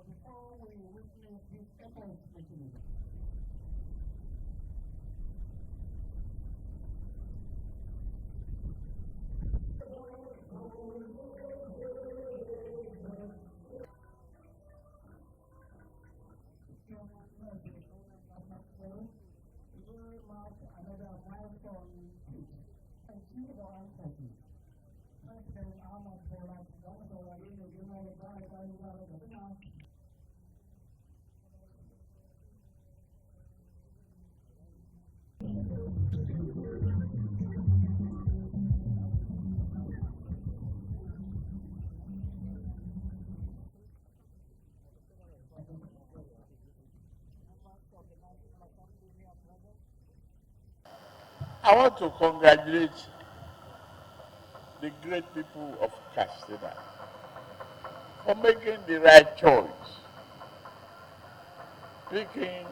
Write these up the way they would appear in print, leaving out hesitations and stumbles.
before we witness this second mechanism. We mark another milestone and see the uncertainty. President Ahmad Bola Tinubu ne girma da fara kayan zara da suna I want to congratulate the great people of Katsina for making the right choice, picking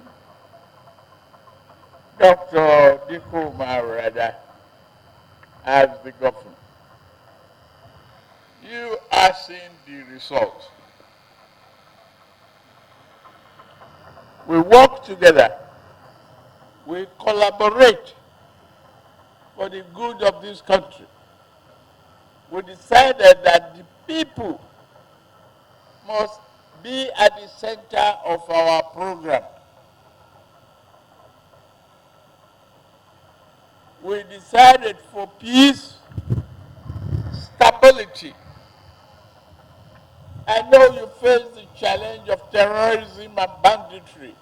Dr. Diko Marada as the governor. You are seeing the results. We work together. We collaborate for the good of this country. We decided that the people must be at the center of our program. We decided for peace, stability. I know you face the challenge of terrorism and banditry,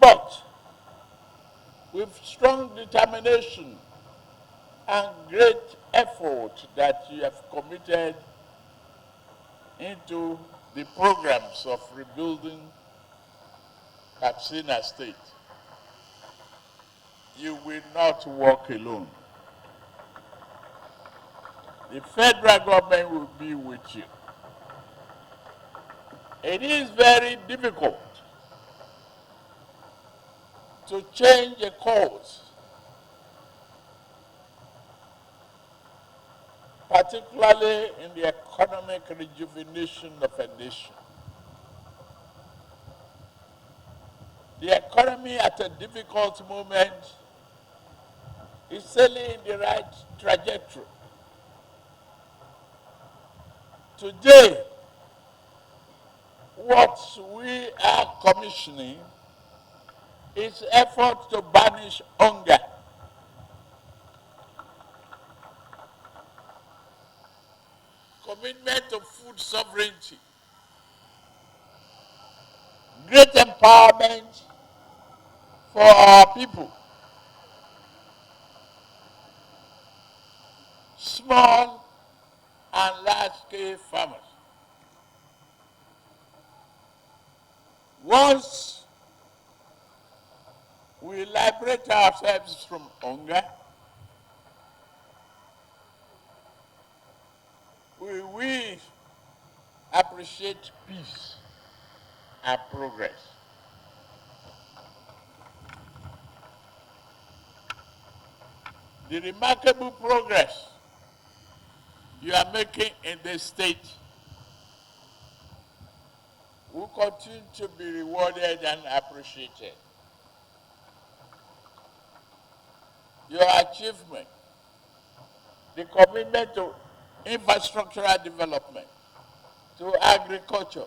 but with strong determination and great effort that you have committed into the programs of rebuilding Katsina State, you will not walk alone. The federal government will be with you. It is very difficult to change a course, particularly in the economic rejuvenation of a nation. The economy at a difficult moment is sailing in the right trajectory. Today, what we are commissioning is effort to banish hunger. Commitment to food sovereignty, great empowerment for our people, small and large-scale farmers. Once we liberate ourselves from hunger, we will appreciate peace and progress. The remarkable progress you are making in the state will continue to be rewarded and appreciated. Your achievement, the commitment to infrastructural development, to agriculture,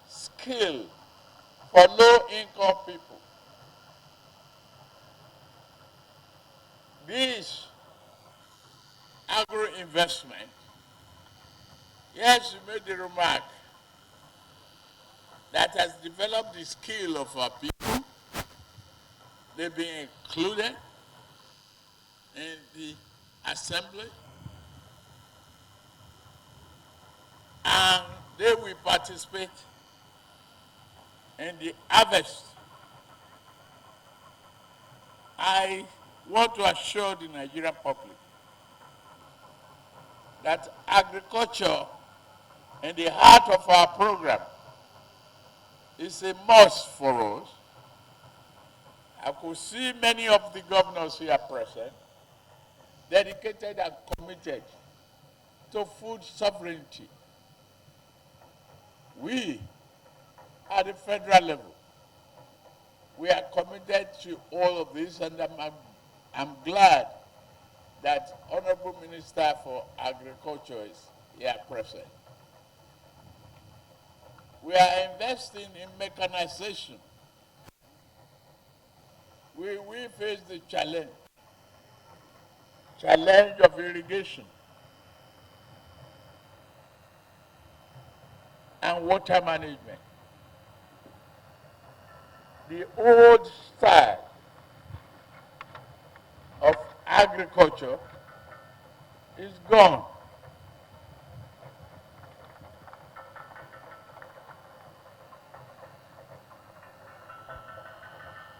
skill for low-income people. This agro-investment, yes, you made the remark, that has developed the skill of our people. They've been included in the assembly, and they will participate in the harvest. I want to assure the Nigerian public that agriculture in the heart of our program is a must for us. I could see many of the governors here present, dedicated and committed to food sovereignty. We, at the federal level, we are committed to all of this, and I'm glad that Honorable Minister for Agriculture is here present. We are investing in mechanization. We face the challenge of irrigation and water management. The old style of agriculture is gone.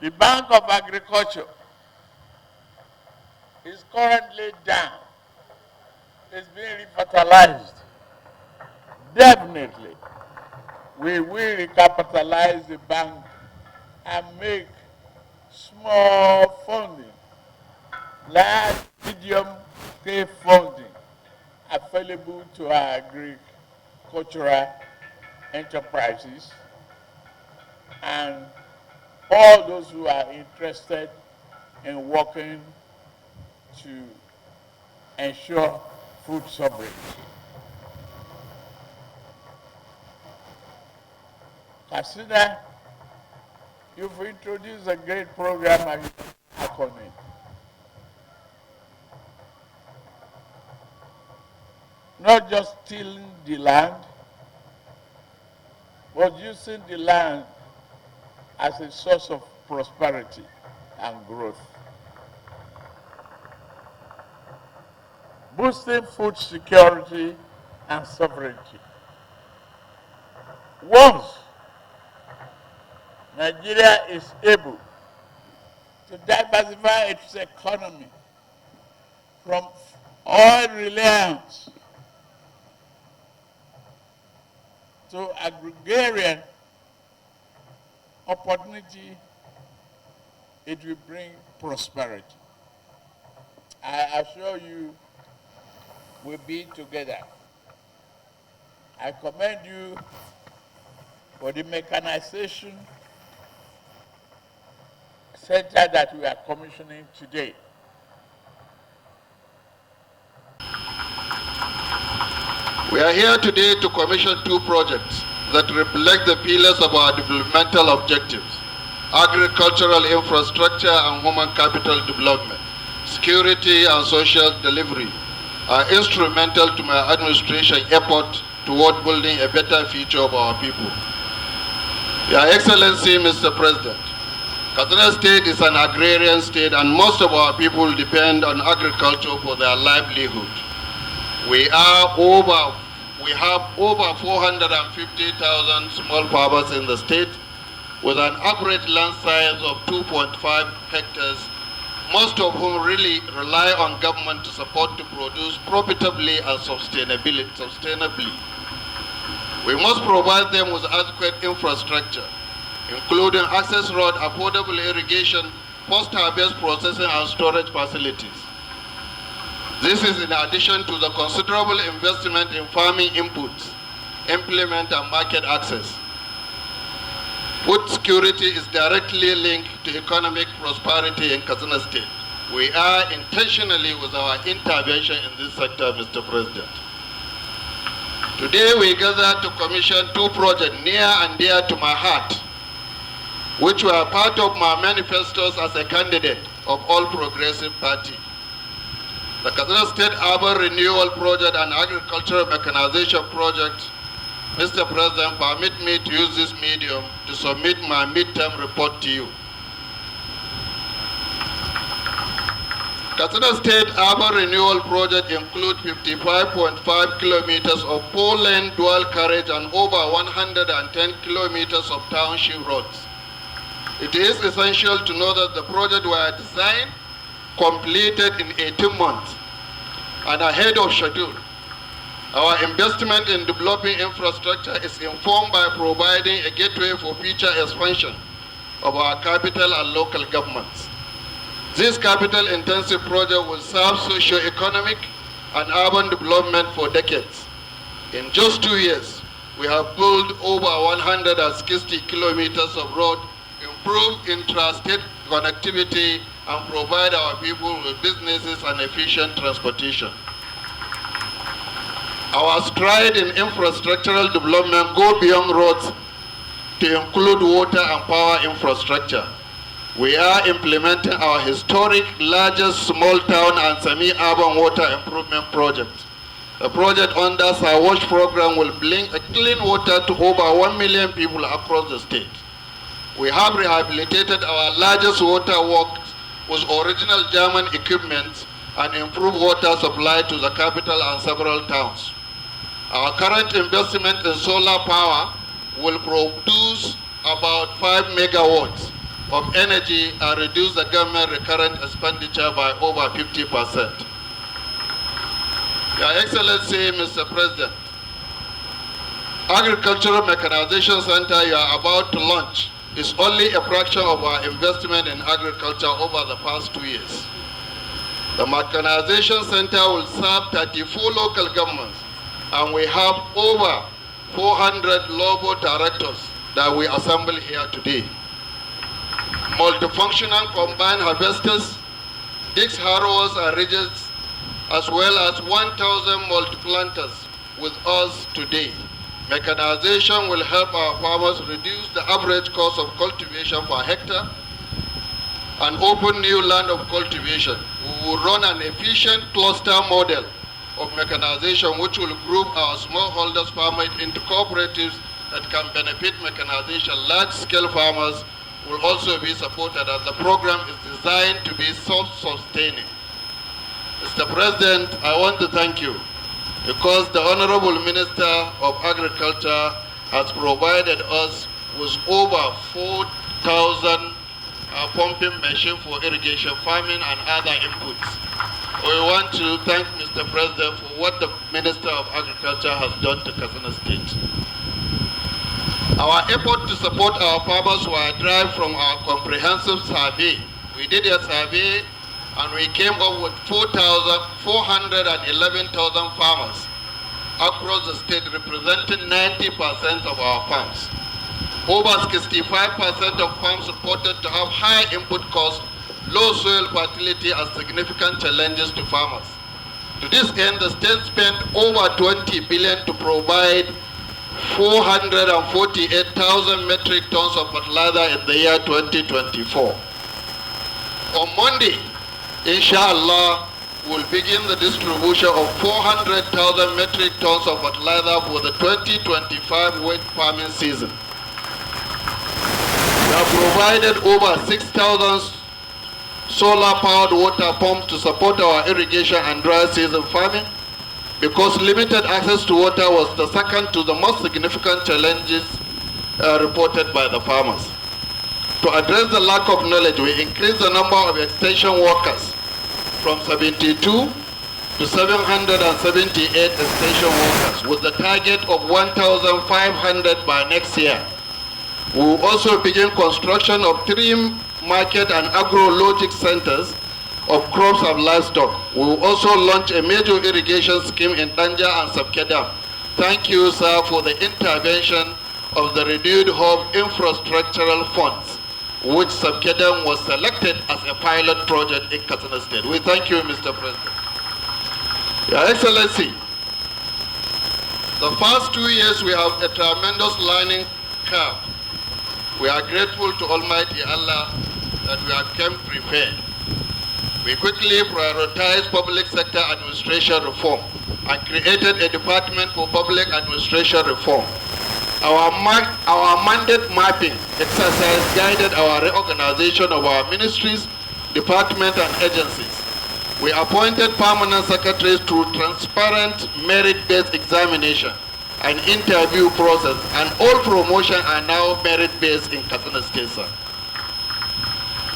The Bank of Agriculture is currently down. It's being revitalized. Definitely, we will recapitalize the bank and make small funding, large, medium scale funding available to our agricultural enterprises and all those who are interested in working to ensure food sovereignty. Katsina, you've introduced a great program and you work on it. Not just stealing the land, but using the land as a source of prosperity and growth. Boosting food security and sovereignty. Once Nigeria is able to diversify its economy from oil reliance to agrarian opportunity, it will bring prosperity. I assure you we'll be together. I commend you for the mechanization center that we are commissioning today. We are here today to commission 2 projects that reflect the pillars of our developmental objectives: agricultural infrastructure and human capital development. Security and social delivery are instrumental to my administration effort toward building a better future of our people. Your Excellency, Mr. President, Katsina State is an agrarian state and most of our people depend on agriculture for their livelihood. We have over 450,000 small farmers in the state with an average land size of 2.5 hectares, most of whom really rely on government to support to produce profitably and sustainably. We must provide them with adequate infrastructure, including access road, affordable irrigation, post-harvest processing and storage facilities. This is in addition to the considerable investment in farming inputs, implement and market access. Food security is directly linked to economic prosperity in Katsina State. We are intentionally with our intervention in this sector, Mr. President. Today we gather to commission 2 projects near and dear to my heart, which were part of my manifestos as a candidate of All Progressive Party. The Katsina State Urban Renewal Project and Agricultural Mechanization Project. Mr. President, permit me to use this medium to submit my midterm report to you. Katsina State Urban Renewal Project includes 55.5 kilometers of 4-lane dual carriage and over 110 kilometers of township roads. It is essential to know that the project was designed, completed in 18 months and ahead of schedule. Our investment in developing infrastructure is informed by providing a gateway for future expansion of our capital and local governments. This capital-intensive project will serve socio-economic, and urban development for decades. In just 2 years, we have built over 160 kilometers of road, improved intrastate connectivity, and provide our people with businesses and efficient transportation. Our stride in infrastructural development go beyond roads to include water and power infrastructure. We are implementing our historic largest small town and semi-urban water improvement project. The project under our WASH program will bring clean water to over 1 million people across the state. We have rehabilitated our largest water works with original German equipment and improved water supply to the capital and several towns. Our current investment in solar power will produce about 5 megawatts of energy and reduce the government recurrent expenditure by over 50%. Your Excellency, Mr. President, Agricultural Mechanization Center you are about to launch is only a fraction of our investment in agriculture over the past 2 years. The Mechanization Center will serve 34 local governments, and we have over 400 Lobo tractors that we assemble here today. Multifunctional combined harvesters, disc harrowers and ridges, as well as 1,000 multiplanters with us today. Mechanization will help our farmers reduce the average cost of cultivation per hectare and open new land of cultivation. We will run an efficient cluster model of mechanization which will group our smallholders farmers into cooperatives that can benefit mechanization. Large-scale farmers will also be supported as the program is designed to be self-sustaining. Mr. President, I want to thank you because the Honorable Minister of Agriculture has provided us with over 4,000 pumping machines for irrigation, farming, and other inputs. We want to thank Mr. President for what the Minister of Agriculture has done to Katsina State. Our effort to support our farmers were derived from our comprehensive survey. We did a survey and we came up with 411,000 farmers across the state, representing 90% of our farms. Over 65% of farms reported to have high input costs, low soil fertility, and significant challenges to farmers. To this end, the state spent over 20 billion to provide 448,000 metric tons of fertilizer in the year 2024. On Monday, inshallah, we'll begin the distribution of 400,000 metric tons of fertilizer for the 2025 wet farming season. We have provided over 6,000 solar-powered water pumps to support our irrigation and dry season farming because limited access to water was the second to the most significant challenges reported by the farmers. To address the lack of knowledge, we increased the number of extension workers from 72 to 778 extension workers with the target of 1,500 by next year. We will also begin construction of 3 market and agro-logistics centers of crops and livestock. We will also launch a major irrigation scheme in Danja and Sapkedam. Thank you, sir, for the intervention of the renewed Hope Infrastructural Funds, which Sapkedam was selected as a pilot project in Katsina State. We thank you, Mr. President. Your Excellency, the past 2 years we have a tremendous learning curve. We are grateful to Almighty Allah that we have come prepared. We quickly prioritized public sector administration reform and created a department for public administration reform. Our mandate mapping exercise guided our reorganization of our ministries, departments, and agencies. We appointed permanent secretaries through transparent merit-based examination and interview process, and all promotions are now merit-based in Katsina State, sir.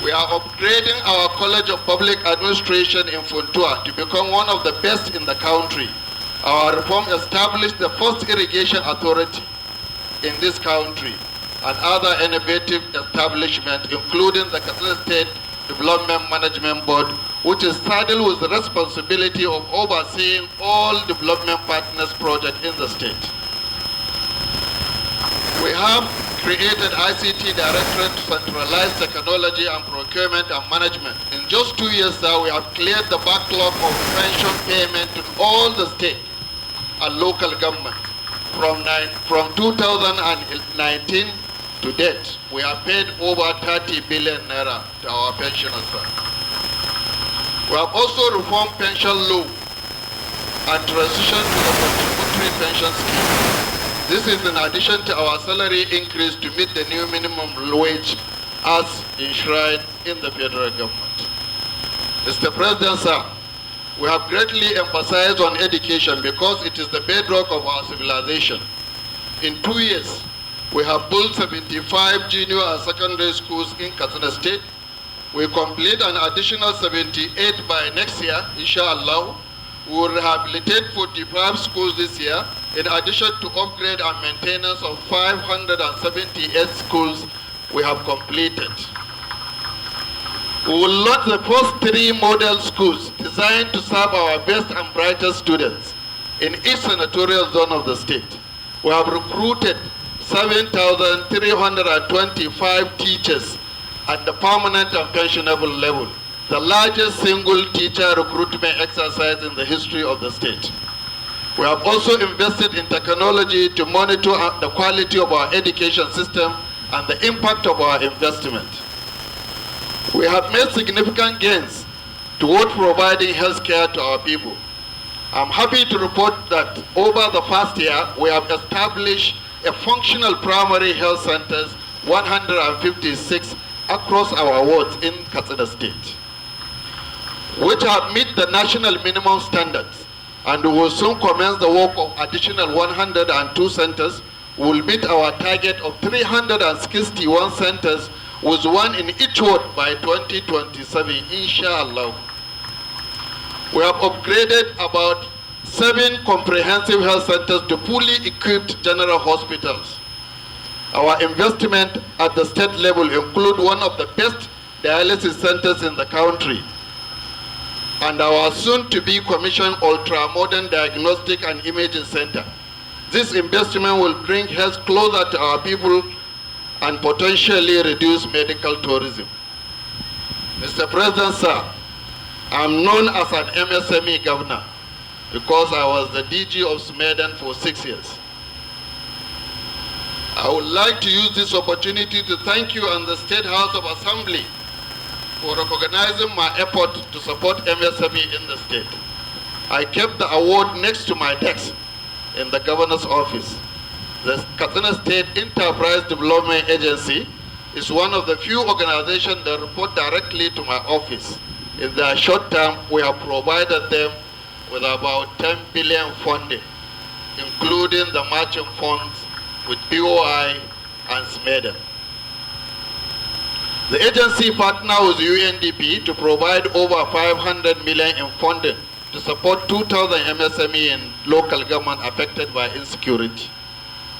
We are upgrading our College of Public Administration in Funtua to become one of the best in the country. Our reform established the first irrigation authority in this country and other innovative establishments, including the Katsina State Development Management Board, which is saddled with the responsibility of overseeing all development partners projects in the state. We have created ICT Directorate to centralize technology and procurement and management. In just 2 years now, we have cleared the backlog of pension payment to all the state and local government. From 2019 to date, we have paid over 30 billion naira to our pensioners. We have also reformed pension law and transitioned to the contributory pension scheme. This is in addition to our salary increase to meet the new minimum wage as enshrined in the federal government. Mr. President, sir, we have greatly emphasized on education because it is the bedrock of our civilization. In 2 years, we have built 75 junior and secondary schools in Katsina State. We complete an additional 78 by next year, inshallah. We will rehabilitate 45 schools this year, in addition to upgrade and maintenance of 578 schools we have completed. We will launch the first 3 model schools designed to serve our best and brightest students in each senatorial zone of the state. We have recruited 7,325 teachers at the permanent and pensionable level, the largest single teacher recruitment exercise in the history of the state. We have also invested in technology to monitor the quality of our education system and the impact of our investment. We have made significant gains toward providing health care to our people. I'm happy to report that over the past year, we have established a functional primary health centers, 156 across our wards in Katsina State, which have met the national minimum standards, and we will soon commence the work of additional 102 centers. We will meet our target of 361 centers with one in each ward by 2027, inshallah. We have upgraded about 7 comprehensive health centers to fully equipped general hospitals. Our investment at the state level include one of the best dialysis centers in the country, and our soon-to-be commissioned ultra-modern diagnostic and imaging center. This investment will bring health closer to our people and potentially reduce medical tourism. Mr. President, sir, I'm known as an MSME governor because I was the DG of Smeden for 6 years. I would like to use this opportunity to thank you and the State House of Assembly for recognizing my effort to support MSME in the state. I kept the award next to my desk in the governor's office. The Katsina State Enterprise Development Agency is one of the few organizations that report directly to my office. In their short term, we have provided them with about 10 billion funding, including the matching funds with BOI and Smeden. The agency partnered with UNDP to provide over 500 million in funding to support 2,000 MSME in local government affected by insecurity.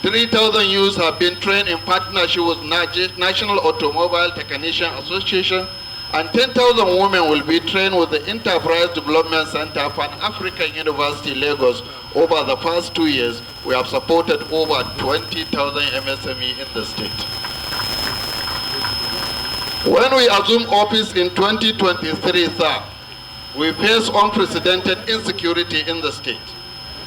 3,000 youths have been trained in partnership with National Automobile Technician Association, and 10,000 women will be trained with the Enterprise Development Center, Pan-African University, Lagos. Over the past 2 years, we have supported over 20,000 MSME in the state. When we assumed office in 2023, sir, we faced unprecedented insecurity in the state.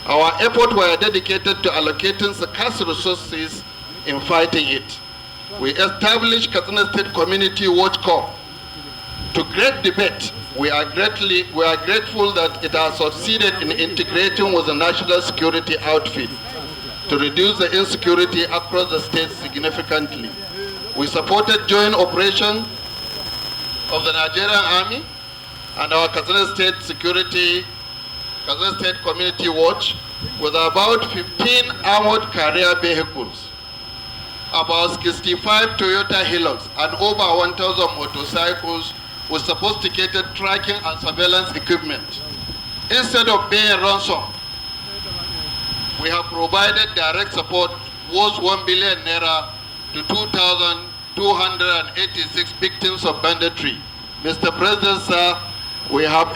Our efforts were dedicated to allocating scarce resources in fighting it. We established Katsina State Community Watch Corps. To great debate, we are grateful that it has succeeded in integrating with the national security outfit to reduce the insecurity across the state significantly. We supported joint operation of the Nigerian Army and our Katsina State Community Watch with about 15 armored carrier vehicles, about 65 Toyota Hilux, and over 1,000 motorcycles with sophisticated tracking and surveillance equipment. Instead of paying ransom, we have provided direct support worth 1 billion naira to 2,286 victims of banditry. Mr. President, sir, We have a